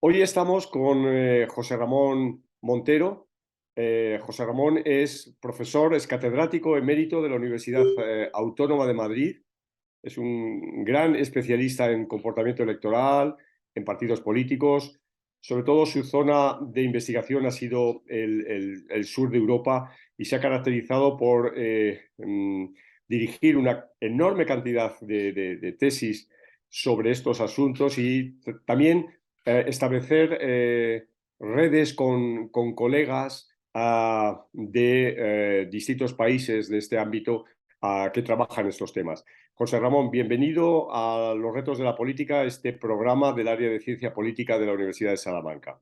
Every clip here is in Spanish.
Hoy estamos con José Ramón Montero. José Ramón es profesor, es catedrático emérito de la Universidad Autónoma de Madrid. Es un gran especialista en comportamiento electoral, en partidos políticos. Sobre todo su zona de investigación ha sido el sur de Europa y se ha caracterizado por dirigir una enorme cantidad de tesis sobre estos asuntos y también establecer redes con colegas de distintos países de este ámbito que trabajan estos temas. José Ramón, bienvenido a Los Retos de la Política, este programa del área de Ciencia Política de la Universidad de Salamanca.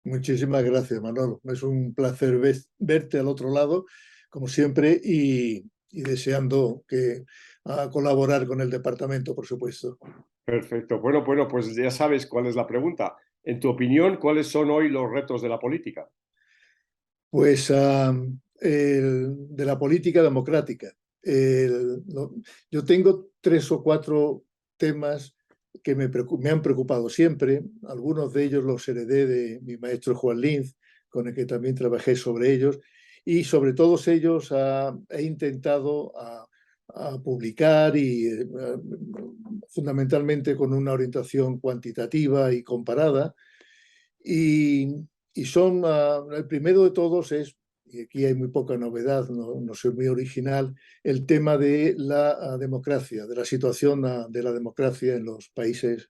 Muchísimas gracias, Manolo. Es un placer verte al otro lado, como siempre, y deseando colaborar con el departamento, por supuesto. Perfecto. Bueno, pues ya sabes cuál es la pregunta. En tu opinión, ¿cuáles son hoy los retos de la política? Pues de la política democrática. Yo tengo tres o cuatro temas que me han preocupado siempre. Algunos de ellos los heredé de mi maestro Juan Linz, con el que también trabajé sobre ellos. Y sobre todos ellos he intentado a publicar fundamentalmente con una orientación cuantitativa y comparada. Y, el primero de todos es, y aquí hay muy poca novedad, no soy muy original, el tema de la democracia, de la situación de la democracia en los países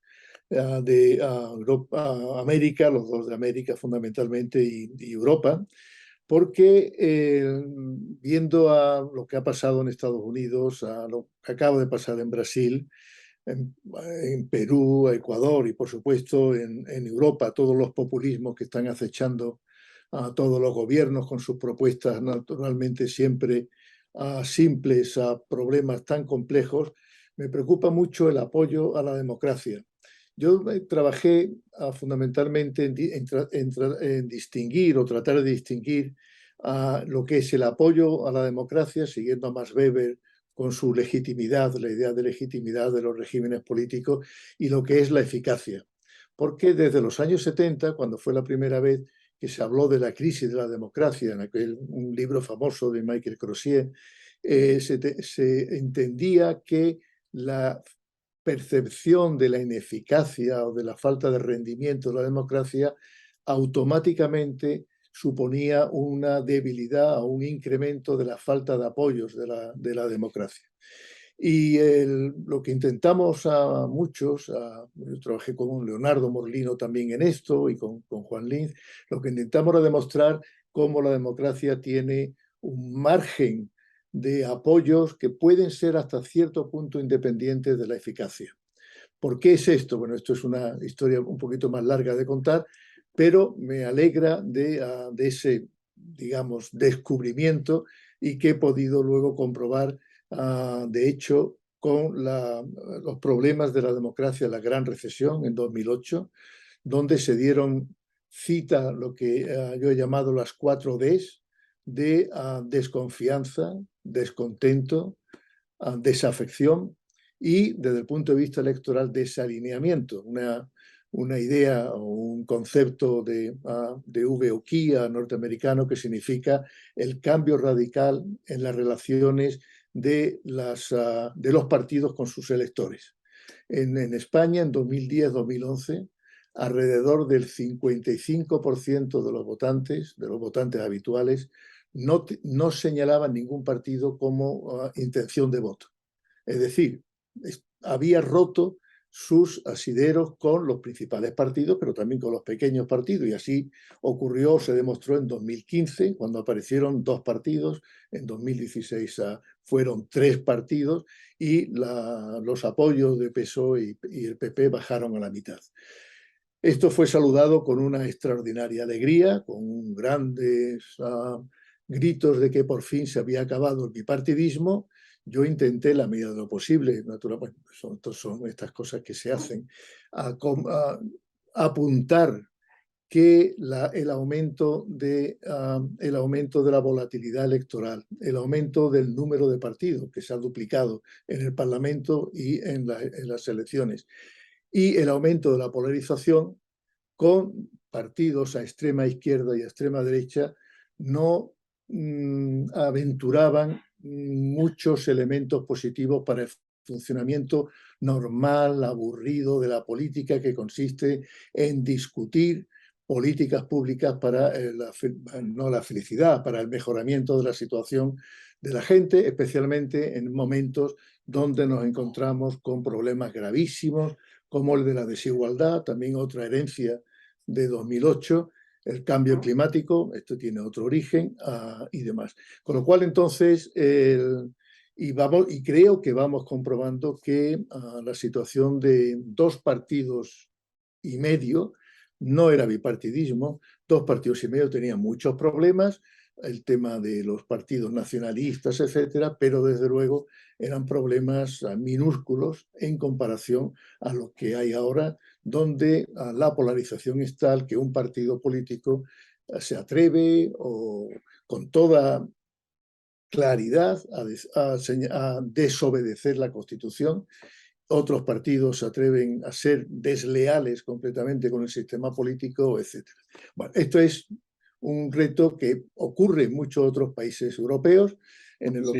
de Europa, América, los dos de América fundamentalmente y Europa, porque viendo a lo que ha pasado en Estados Unidos, a lo que acaba de pasar en Brasil, en Perú, Ecuador y por supuesto en Europa, todos los populismos que están acechando a todos los gobiernos con sus propuestas naturalmente siempre simples a problemas tan complejos, me preocupa mucho el apoyo a la democracia. Yo trabajé fundamentalmente en distinguir o tratar de distinguir lo que es el apoyo a la democracia, siguiendo a Max Weber con su legitimidad, la idea de legitimidad de los regímenes políticos, y lo que es la eficacia. Porque desde los años 70, cuando fue la primera vez que se habló de la crisis de la democracia, en un libro famoso de Michael Crozier, se entendía que la percepción de la ineficacia o de la falta de rendimiento de la democracia automáticamente suponía una debilidad o un incremento de la falta de apoyos de la democracia. Y lo que intentamos a muchos, yo trabajé con Leonardo Morlino también en esto y con Juan Linz, lo que intentamos era demostrar cómo la democracia tiene un margen de apoyos que pueden ser hasta cierto punto independientes de la eficacia. ¿Por qué es esto? Bueno, esto es una historia un poquito más larga de contar, pero me alegra de ese, digamos, descubrimiento y que he podido luego comprobar, de hecho, con los problemas de la democracia, la gran recesión en 2008, donde se dieron cita lo que yo he llamado las 4 Ds de desconfianza, descontento, desafección y, desde el punto de vista electoral, desalineamiento. Una idea o un concepto de VOKIA norteamericano que significa el cambio radical en las relaciones de los partidos con sus electores. En España, en 2010-2011, alrededor del 55% de los votantes habituales, no señalaban ningún partido como intención de voto. Es decir, había roto sus asideros con los principales partidos, pero también con los pequeños partidos. Y así ocurrió, se demostró en 2015, cuando aparecieron 2 partidos, en 2016 fueron 3 partidos y los apoyos de PSOE y el PP bajaron a la mitad. Esto fue saludado con una extraordinaria alegría, con grandes gritos de que por fin se había acabado el bipartidismo. Yo intenté, la medida de lo posible, naturalmente, son estas cosas que se hacen, a apuntar que el aumento de la volatilidad electoral, el aumento del número de partidos que se ha duplicado en el Parlamento y en las elecciones, y el aumento de la polarización con partidos a extrema izquierda y a extrema derecha, no aventuraban muchos elementos positivos para el funcionamiento normal, aburrido de la política, que consiste en discutir políticas públicas para no la felicidad, para el mejoramiento de la situación de la gente, especialmente en momentos donde nos encontramos con problemas gravísimos, como el de la desigualdad, también otra herencia de 2008, el cambio climático, esto tiene otro origen y demás. Con lo cual, entonces, y creo que vamos comprobando que la situación de dos partidos y medio no era bipartidismo, dos partidos y medio tenían muchos problemas, el tema de los partidos nacionalistas, etcétera, pero desde luego eran problemas minúsculos en comparación a lo que hay ahora, donde la polarización es tal que un partido político se atreve o con toda claridad a desobedecer la Constitución. Otros partidos se atreven a ser desleales completamente con el sistema político, etcétera. Bueno, esto es un reto que ocurre en muchos otros países europeos. Lo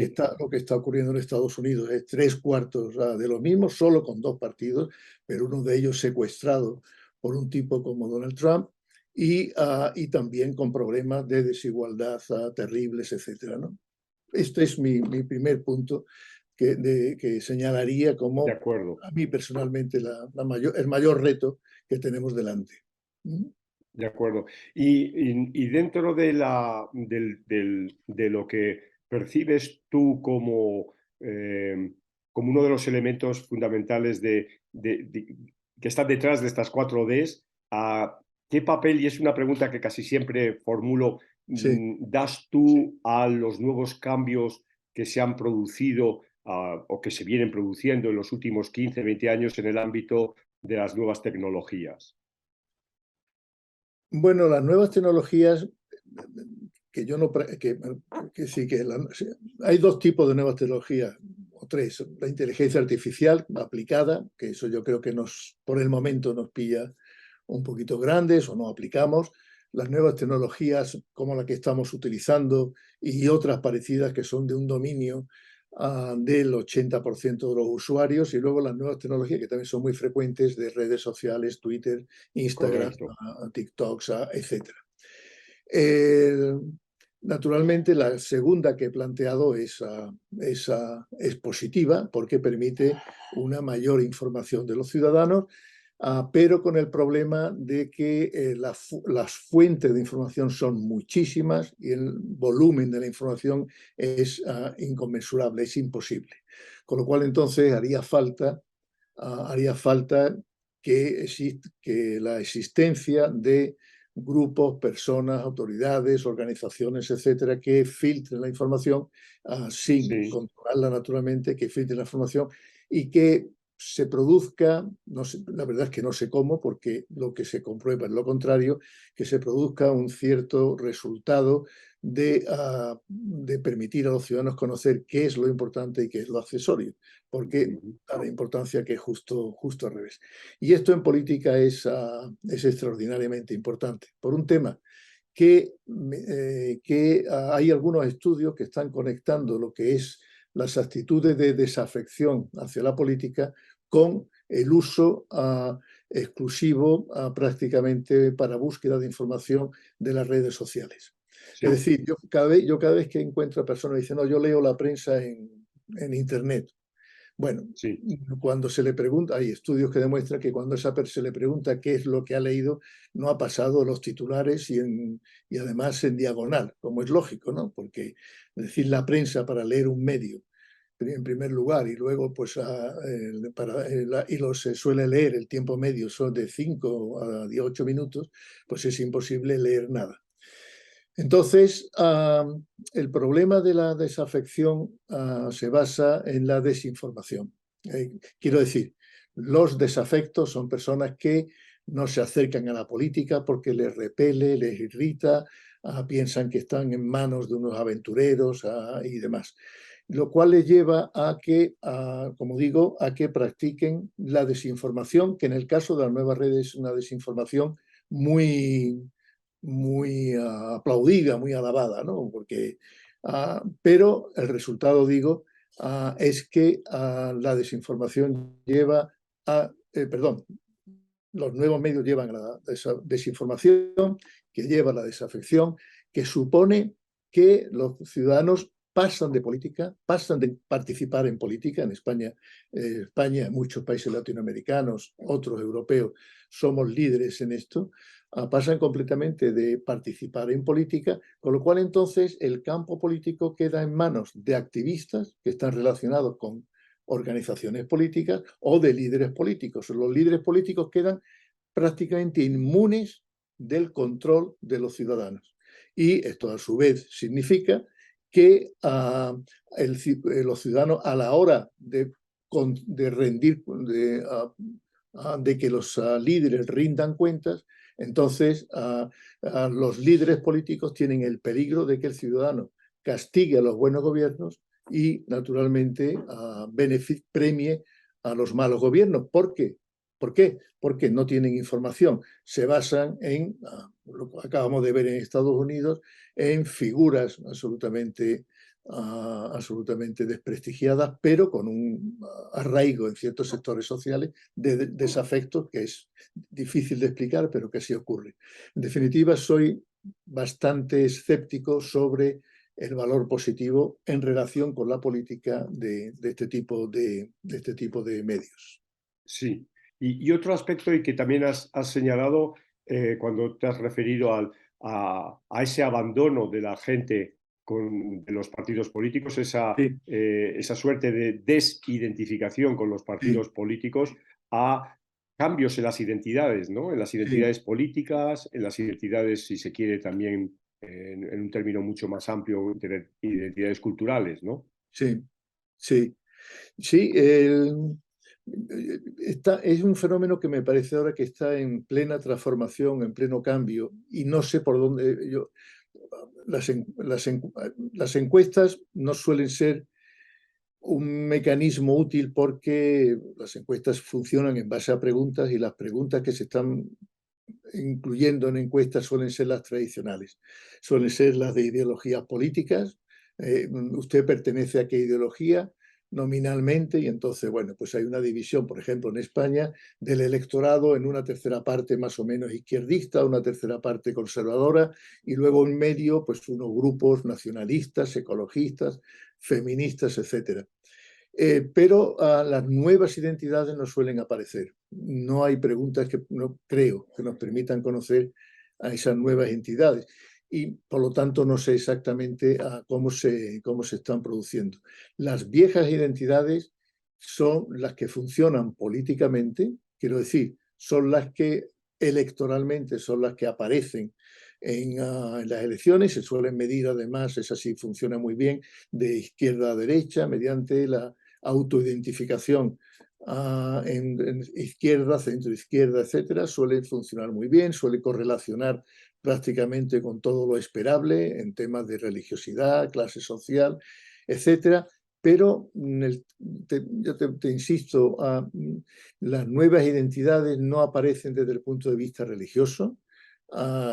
que está ocurriendo en Estados Unidos es 3/4 de lo mismo, solo con dos partidos, pero uno de ellos secuestrado por un tipo como Donald Trump y también con problemas de desigualdad terribles, etcétera, ¿no? Este es mi primer punto que señalaría De como acuerdo. a mí personalmente el mayor reto que tenemos delante. De acuerdo. Y dentro de, de lo que percibes tú como, como uno de los elementos fundamentales que están detrás de estas 4Ds, ¿qué papel, y es una pregunta que casi siempre formulo, Sí. das tú a los nuevos cambios que se han producido o que se vienen produciendo en los últimos 15, 20 años en el ámbito de las nuevas tecnologías? Bueno, las nuevas tecnologías que yo no que sí sí, hay dos tipos de nuevas tecnologías o tres: la inteligencia artificial aplicada, que eso yo creo que por el momento nos pilla un poquito grandes o no aplicamos; las nuevas tecnologías como la que estamos utilizando y otras parecidas que son de un dominio del 80% de los usuarios; y luego las nuevas tecnologías que también son muy frecuentes de redes sociales, Twitter, Instagram, Correcto. TikToks, etcétera. Eh, Naturalmente, la segunda que he planteado es positiva, porque permite una mayor información de los ciudadanos, pero con el problema de que las fuentes de información son muchísimas y el volumen de la información es inconmensurable, es imposible. Con lo cual, entonces, haría falta que la existencia de grupos, personas, autoridades, organizaciones, etcétera, que filtren la información sin Sí. controlarla naturalmente, que filtren la información y que se produzca, no sé, la verdad es que no sé cómo, porque lo que se comprueba es lo contrario, que se produzca un cierto resultado de permitir a los ciudadanos conocer qué es lo importante y qué es lo accesorio, porque a la importancia que es justo al revés. Y esto en política es extraordinariamente importante, por un tema que hay algunos estudios que están conectando lo que es las actitudes de desafección hacia la política con el uso exclusivo prácticamente para búsqueda de información de las redes sociales. Es Sí, decir, yo cada vez que encuentro a personas que dicen, no, yo leo la prensa en Internet. Bueno, sí, cuando se le pregunta, hay estudios que demuestran que cuando se le pregunta qué es lo que ha leído, no ha pasado los titulares y además en diagonal, como es lógico, ¿no? Porque decir la prensa para leer un medio, en primer lugar, y luego pues se suele leer, el tiempo medio son de 5 a 8 minutos, pues es imposible leer nada. Entonces, el problema de la desafección se basa en la desinformación. Quiero decir, los desafectos son personas que no se acercan a la política porque les repele, les irrita, piensan que están en manos de unos aventureros y demás. Lo cual les lleva a que, como digo, a que practiquen la desinformación, que en el caso de las nuevas redes es una desinformación muy, muy aplaudida, muy alabada, ¿no? Porque, pero el resultado, digo, es que la desinformación lleva perdón, los nuevos medios llevan a la desinformación, que lleva a la desafección, que supone que los ciudadanos pasan de política, pasan de participar en política. En España, España, muchos países latinoamericanos, otros europeos, somos líderes en esto, pasan completamente de participar en política, con lo cual entonces el campo político queda en manos de activistas que están relacionados con organizaciones políticas o de líderes políticos. Los líderes políticos quedan prácticamente inmunes del control de los ciudadanos. Y esto a su vez significa que los ciudadanos a la hora de rendir, de que los líderes rindan cuentas, entonces los líderes políticos tienen el peligro de que el ciudadano castigue a los buenos gobiernos y naturalmente premie a los malos gobiernos. ¿Por qué? ¿Por qué? Porque no tienen información. Se basan en, lo que acabamos de ver en Estados Unidos, en figuras absolutamente desprestigiadas, pero con un arraigo en ciertos sectores sociales de desafecto que es difícil de explicar, pero que sí ocurre. En definitiva, soy bastante escéptico sobre el valor positivo en relación con la política de este tipo de medios. Sí. Y otro aspecto y que también has señalado cuando te has referido a ese abandono de la gente de los partidos políticos, Sí, esa suerte de desidentificación con los sí, partidos políticos, a cambios en las identidades, ¿no? En las sí, identidades políticas, en las identidades, si se quiere, también en un término mucho más amplio, identidades culturales, ¿no? sí, sí. Sí, es un fenómeno que me parece ahora que está en plena transformación, en pleno cambio, y no sé por dónde. Las encuestas no suelen ser un mecanismo útil porque las encuestas funcionan en base a preguntas y las preguntas que se están incluyendo en encuestas suelen ser las tradicionales, suelen ser las de ideologías políticas. ¿Usted pertenece a qué ideología? Nominalmente, y entonces, bueno, pues hay una división, por ejemplo, en España, del electorado en una tercera parte más o menos izquierdista, una tercera parte conservadora, y luego en medio, pues unos grupos nacionalistas, ecologistas, feministas, etcétera. Pero las nuevas identidades no suelen aparecer. No hay preguntas que no creo que nos permitan conocer a esas nuevas entidades y por lo tanto no sé exactamente cómo se están produciendo. Las viejas identidades son las que funcionan políticamente, quiero decir, son las que electoralmente son las que aparecen en las elecciones, se suelen medir además, esa sí funciona muy bien, de izquierda a derecha, mediante la autoidentificación en izquierda, centro izquierda, etcétera, suele funcionar muy bien, suele correlacionar prácticamente con todo lo esperable en temas de religiosidad, clase social, etcétera. Pero yo te insisto, las nuevas identidades no aparecen desde el punto de vista religioso,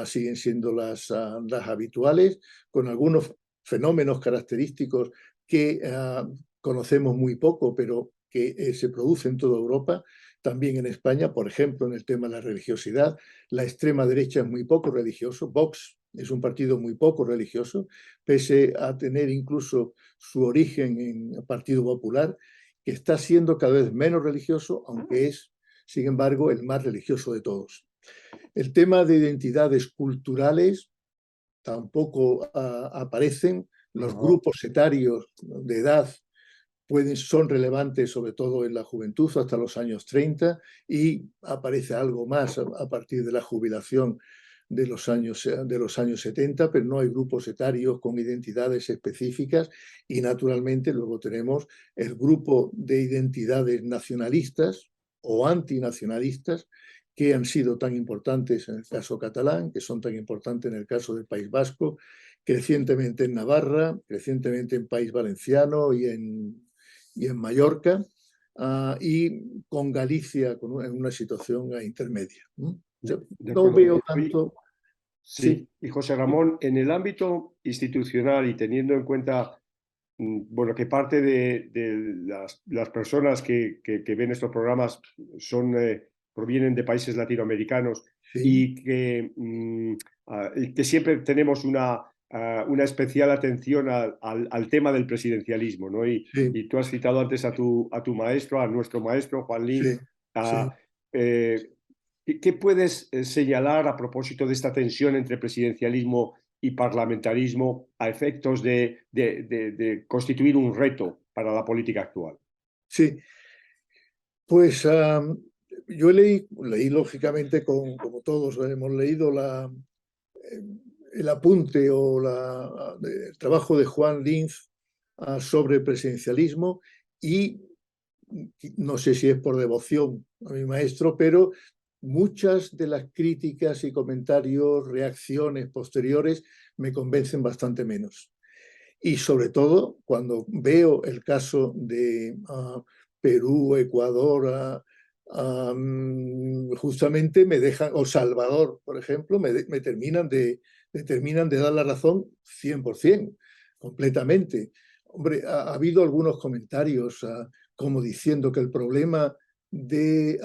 siguen siendo las habituales, con algunos fenómenos característicos que conocemos muy poco, pero que se produce en toda Europa, también en España, por ejemplo, en el tema de la religiosidad. La extrema derecha es muy poco religioso, Vox es un partido muy poco religioso, pese a tener incluso su origen en el Partido Popular, que está siendo cada vez menos religioso, aunque es, sin embargo, el más religioso de todos. El tema de identidades culturales tampoco aparecen. Los Ajá. grupos etarios de edad son relevantes sobre todo en la juventud hasta los años 30 y aparece algo más a partir de la jubilación de los años 70, pero no hay grupos etarios con identidades específicas y naturalmente luego tenemos el grupo de identidades nacionalistas o antinacionalistas que han sido tan importantes en el caso catalán, que son tan importantes en el caso del País Vasco, crecientemente en Navarra, crecientemente en País Valenciano y en Mallorca, y con Galicia en una situación intermedia. De No acuerdo. veo Oye, tanto. Sí, sí, y José Ramón, en el ámbito institucional y teniendo en cuenta, bueno, que parte de las personas que ven estos programas provienen de países latinoamericanos sí, y y que siempre tenemos una especial atención al tema del presidencialismo, ¿no? sí, Y tú has citado antes a tu maestro, a nuestro maestro, Juan Lin. sí, sí. Eh, ¿Qué puedes señalar a propósito de esta tensión entre presidencialismo y parlamentarismo a efectos de constituir un reto para la política actual? Sí, pues yo leí lógicamente, como todos hemos leído, eh, el apunte o el trabajo de Juan Linz sobre el presidencialismo y no sé si es por devoción a mi maestro, pero muchas de las críticas y comentarios, reacciones posteriores me convencen bastante menos. Y sobre todo cuando veo el caso de Perú, Ecuador, justamente me dejan, o Salvador, por ejemplo, me terminan de dar la razón 100%, completamente. Hombre, ha habido algunos comentarios como diciendo que el problema de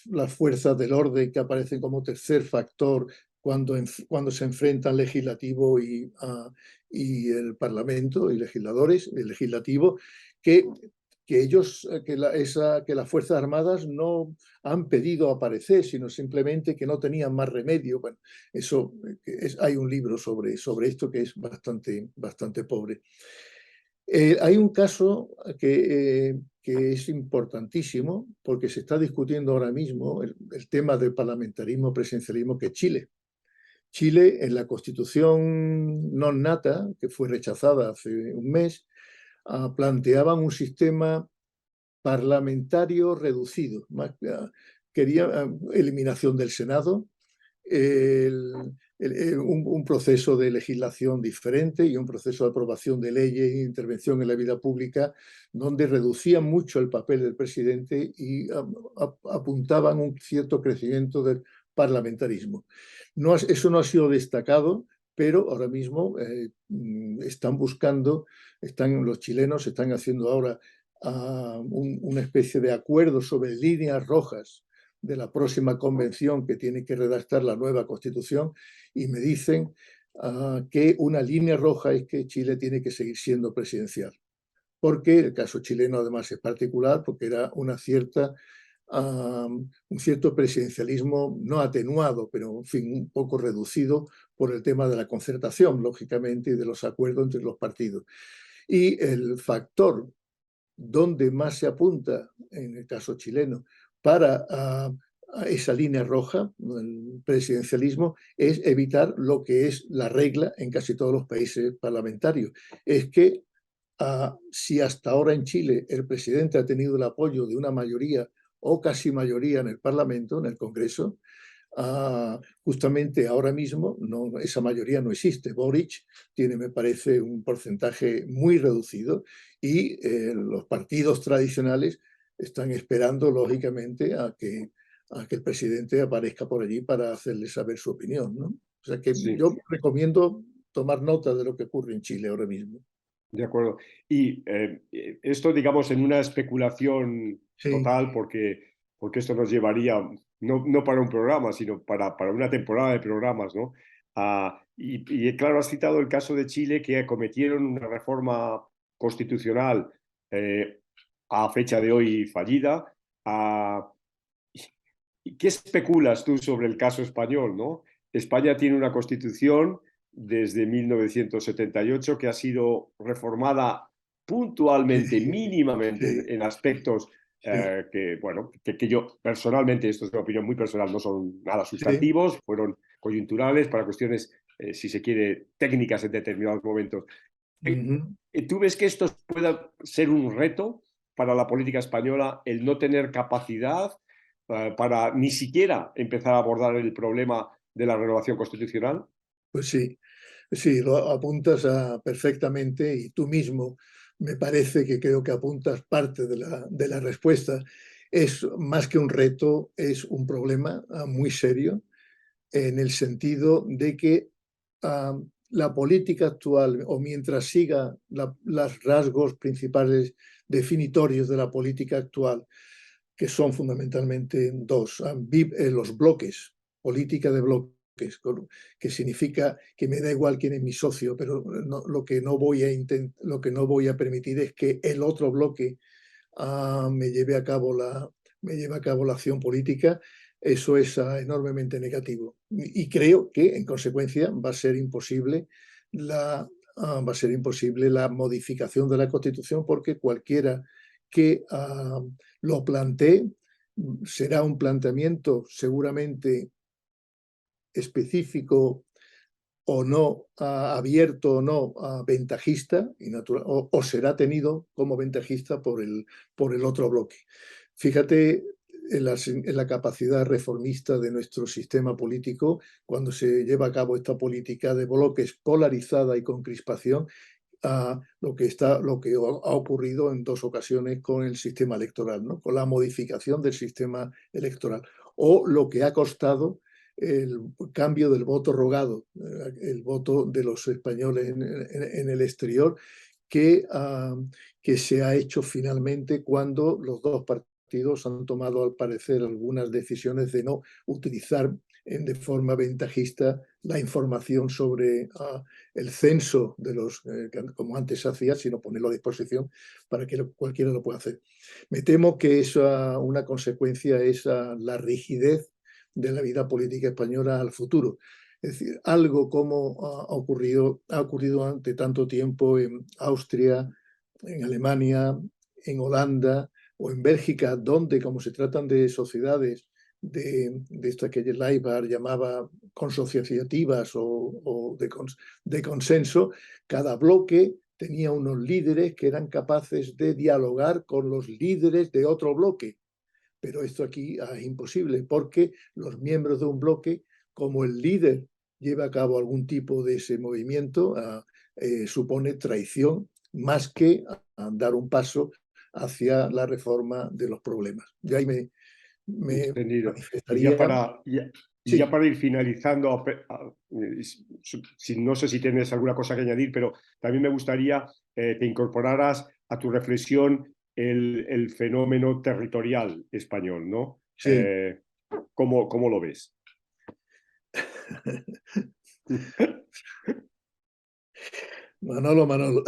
las fuerzas del orden que aparecen como tercer factor cuando se enfrentan legislativo y el Parlamento y legisladores, el legislativo, que, que ellos, que las Fuerzas Armadas no han pedido aparecer, sino simplemente que no tenían más remedio. Bueno, eso hay un libro sobre esto que es bastante pobre. Hay un caso que es importantísimo porque se está discutiendo ahora mismo el tema del parlamentarismo, presidencialismo, que es Chile. Chile, en la constitución non nata, que fue rechazada hace un mes, planteaban un sistema parlamentario reducido. Quería eliminación del Senado, el, un proceso de legislación diferente y un proceso de aprobación de leyes e intervención en la vida pública donde reducían mucho el papel del presidente y apuntaban un cierto crecimiento del parlamentarismo. No, eso no ha sido destacado, pero ahora mismo están buscando, los chilenos están haciendo ahora una especie de acuerdo sobre líneas rojas de la próxima convención que tiene que redactar la nueva constitución y me dicen que una línea roja es que Chile tiene que seguir siendo presidencial. Porque el caso chileno además es particular porque era un cierto presidencialismo no atenuado, pero en fin, un poco reducido por el tema de la concertación, lógicamente, y de los acuerdos entre los partidos. Y el factor donde más se apunta, en el caso chileno, para a esa línea roja, el presidencialismo, es evitar lo que es la regla en casi todos los países parlamentarios. Es que si hasta ahora en Chile el presidente ha tenido el apoyo de una mayoría o casi mayoría en el Parlamento, en el Congreso, justamente ahora mismo esa mayoría no existe. Boric tiene, me parece, un porcentaje muy reducido y los partidos tradicionales están esperando, lógicamente, a que el presidente aparezca por allí para hacerle saber su opinión, ¿no? O sea que Sí, yo recomiendo tomar nota de lo que ocurre en Chile ahora mismo. de acuerdo. Y esto, digamos, en una especulación Sí, total, porque esto nos llevaría, no para un programa, sino para una temporada de programas, ¿no? Claro, has citado el caso de Chile, que acometieron una reforma constitucional eh, a fecha de hoy fallida. Ah, ¿Y qué especulas tú sobre el caso español, no? España tiene una constitución desde 1978 que ha sido reformada puntualmente, sí, mínimamente, sí, en aspectos sí, bueno, que yo personalmente, esto es una opinión muy personal, no son nada sí. sustantivos, fueron coyunturales para cuestiones, si se quiere, técnicas en determinados momentos. Ujú. ¿Tú ves que esto pueda ser un reto para la política española, el no tener capacidad para ni siquiera empezar a abordar el problema de la renovación constitucional? Pues sí, sí, lo apuntas perfectamente y tú mismo me parece que creo que apuntas parte de la respuesta. Es más que un reto, es un problema muy serio en el sentido de que la política actual, o mientras siga los rasgos principales definitorios de la política actual, que son fundamentalmente dos, los bloques, política de bloques, que significa que me da igual quién es mi socio, pero lo que no voy a permitir es que el otro bloque me lleve a cabo la acción política. Eso es enormemente negativo. Y creo que, en consecuencia, va a ser imposible la modificación de la Constitución, porque cualquiera que lo plantee será un planteamiento seguramente específico o no, abierto o no, ventajista, o será tenido como ventajista por el otro bloque. Fíjate en la capacidad reformista de nuestro sistema político cuando se lleva a cabo esta política de bloques polarizada y con crispación, lo que ha ocurrido en dos ocasiones con el sistema electoral, ¿no? Con la modificación del sistema electoral, o lo que ha costado el cambio del voto rogado, el voto de los españoles en el exterior, que se ha hecho finalmente cuando los dos partidos han tomado, al parecer, algunas decisiones de no utilizar de forma ventajista la información sobre el censo de los, como antes se hacía, sino ponerlo a disposición para que cualquiera lo pueda hacer. Me temo que una consecuencia es la rigidez de la vida política española al futuro. Es decir, algo como ha ocurrido ante tanto tiempo en Austria, en Alemania, en Holanda o en Bélgica, donde, como se tratan de sociedades de estas que Leibar llamaba consociativas o de consenso, cada bloque tenía unos líderes que eran capaces de dialogar con los líderes de otro bloque. Pero esto aquí es imposible, porque los miembros de un bloque, como el líder lleva a cabo algún tipo de ese movimiento, supone traición más que dar un paso hacia la reforma de los problemas. Yo ahí me Entendido. Y ya manifestaría. para, y ya Sí, para ir finalizando, no sé si tienes alguna cosa que añadir, pero también me gustaría que incorporaras a tu reflexión el fenómeno territorial español, ¿no? sí. ¿Cómo lo ves? Manolo,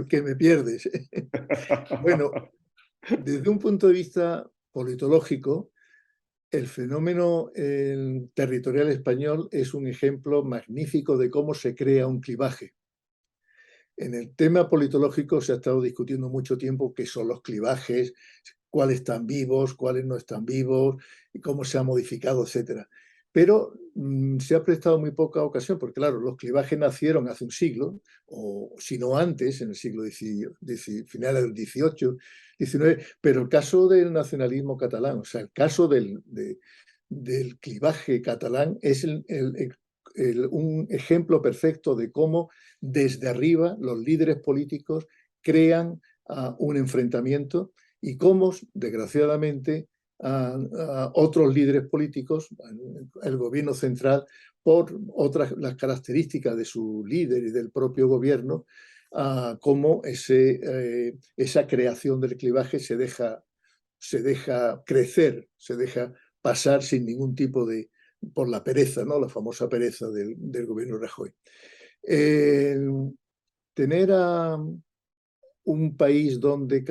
que me pierdes. Bueno, desde un punto de vista politológico, el fenómeno territorial español es un ejemplo magnífico de cómo se crea un clivaje. En el tema politológico se ha estado discutiendo mucho tiempo qué son los clivajes, cuáles están vivos, cuáles no están vivos, y cómo se ha modificado, etc. Pero se ha prestado muy poca ocasión, porque claro, los clivajes nacieron hace un siglo, o si no antes, en el siglo finales del XVIII, XIX, pero el caso del nacionalismo catalán, o sea, el caso del clivaje catalán es un ejemplo perfecto de cómo desde arriba los líderes políticos crean un enfrentamiento y cómo, desgraciadamente, otros líderes políticos, el gobierno central, por las características de su líder y del propio gobierno, cómo esa creación del clivaje se deja crecer, se deja pasar sin ningún tipo por la pereza, ¿no? La famosa pereza del gobierno Rajoy. Tener a un país donde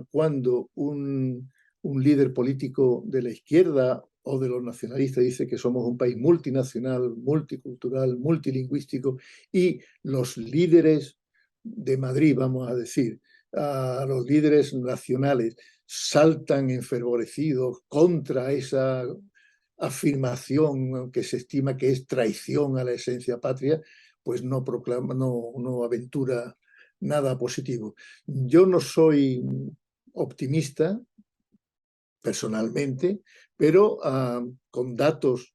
cuando un líder político de la izquierda o de los nacionalistas dice que somos un país multinacional, multicultural, multilingüístico, y los líderes de Madrid, vamos a decir, a los líderes nacionales saltan enfervorecidos contra esa afirmación que se estima que es traición a la esencia patria, pues no aventura nada positivo. Yo no soy optimista personalmente, pero con datos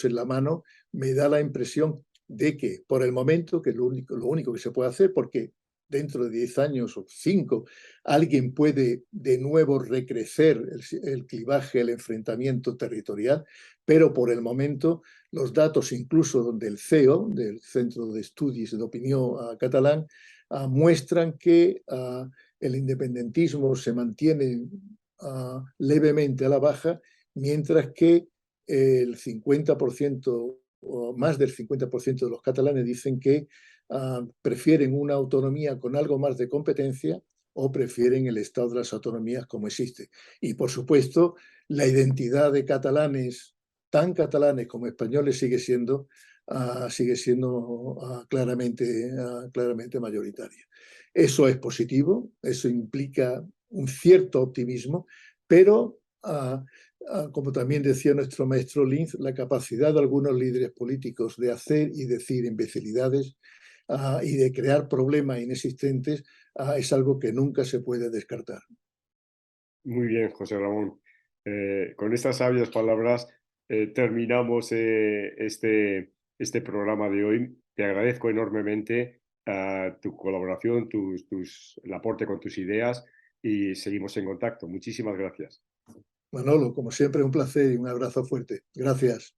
en la mano me da la impresión de que por el momento, que es lo único que se puede hacer, porque dentro de 10 años o 5 alguien puede de nuevo recrecer el clivaje, el enfrentamiento territorial, Pero por el momento los datos incluso del CEO, del Centro de Estudios de Opinión catalán, muestran que el independentismo se mantiene levemente a la baja, mientras que el 50% o más del 50% de los catalanes dicen que prefieren una autonomía con algo más de competencia o prefieren el estado de las autonomías como existe. Y por supuesto, la identidad de catalanes, tan catalanes como españoles, sigue siendo claramente mayoritaria. Eso es positivo, eso implica un cierto optimismo, pero como también decía nuestro maestro Linz, la capacidad de algunos líderes políticos de hacer y decir imbecilidades y de crear problemas inexistentes es algo que nunca se puede descartar. Muy bien, José Ramón. Con estas sabias palabras terminamos este programa de hoy. Te agradezco enormemente tu colaboración, el aporte con tus ideas y seguimos en contacto. Muchísimas gracias. Manolo, como siempre, un placer y un abrazo fuerte. Gracias.